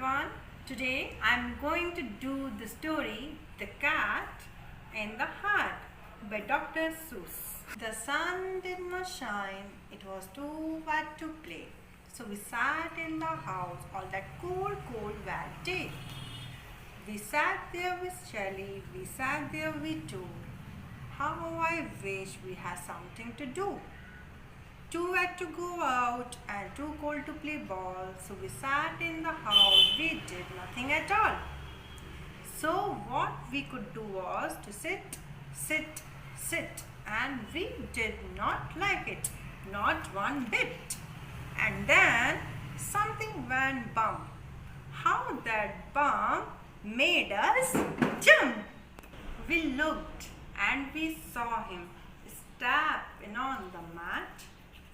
everyone. Today I'm going to do the story The Cat in the Hat by Dr. Seuss. The sun did not shine, it was too wet to play. So we sat in the house all that cold, wet day. We sat there with Shelley, we sat there with two. How I wish we had something to do. Too wet to go out and too cold to play ball, so we sat in the house, we did nothing at all. So what we could do was to sit, and we did not like it, not one bit. And then something went bump. How that bump made us jump. We looked and we saw him stepping on the mat.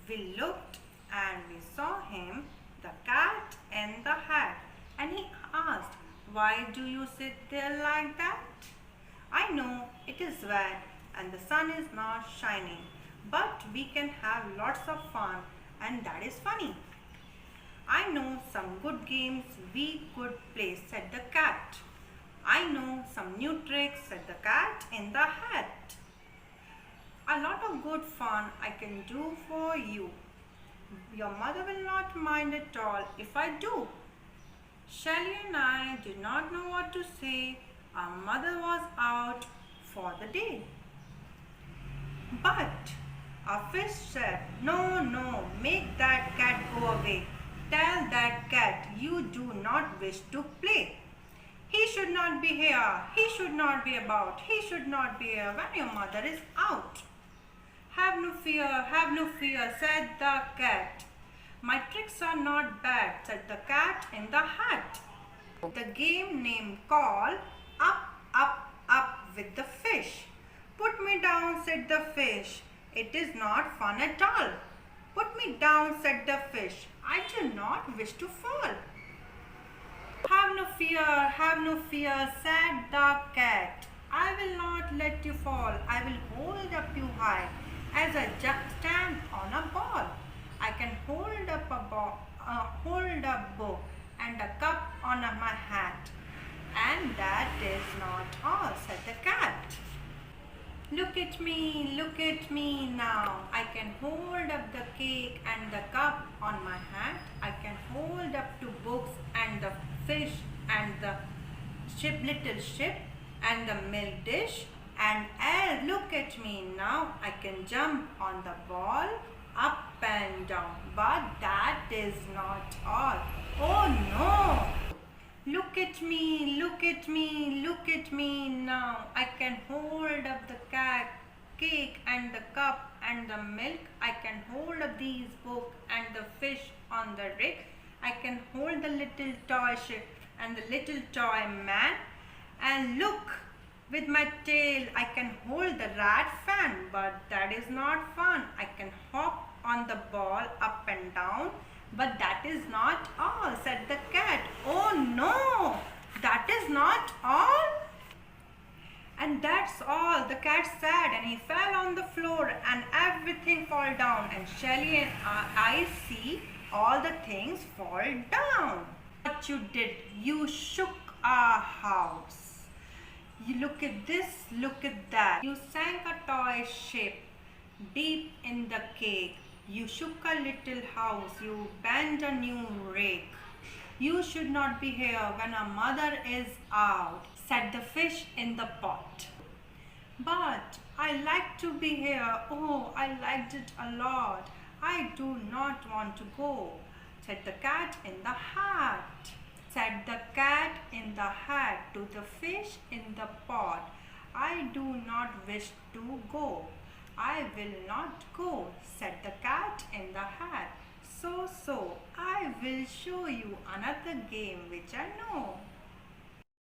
We looked and we saw him, the cat in the hat, and he asked, "Why do you sit there like that? I know it is wet and the sun is not shining, but we can have lots of fun, and that is funny. I know some good games we could play," said the cat. "I know some new tricks," said the cat in the hat. "A lot of good fun I can do for you. Your mother will not mind at all if I do." Shelley and I did not know what to say. Our mother was out for the day. But our fish said, "No, make that cat go away. Tell that cat you do not wish to play. He should not be here. He should not be about. He should not be here when your mother is out." Have no fear," said the cat. "My tricks are not bad," said the cat in the hat. The game name called Up, Up, Up with the Fish. "Put me down," said the fish. "It is not fun at all." "Put me down," said the fish. "I do not wish to fall." Have no fear," said the cat. "I will not let you fall. I will hold up you high as I stand on a ball. I can hold up a book and a cup on my hat. And that is not all," said the cat. Look at me now. I can hold up the cake and the cup on my hat. I can hold up two books and the fish and the little ship and the milk dish. And look at me now. I can jump on the ball up and down. But that is not all. Oh no! Look at me now. I can hold up the cake and the cup and the milk. I can hold up these books and the fish on the rig. I can hold the little toy ship and the little toy man. And look, with my tail I can hold the rat fan. But that is not fun. I can hop on the ball up and down. But that is not all," said the cat. "Oh no, that is not all?" "And that's all," the cat said, and he fell on the floor and everything fall down. And Shelley and I see all the things fall down. What you did, you shook our house. You look at this, look at that. You sank a toy ship deep in the cake. You shook a little house. You bent a new rake. You should not be here when our mother is out," said the fish in the pot. "But I like to be here. Oh, I liked it a lot. I do not want to go," said the cat in the hat. Said the cat in the hat to the fish in the pot. "I do not wish to go. I will not go," said the cat in the hat. So, I will show you another game which I know.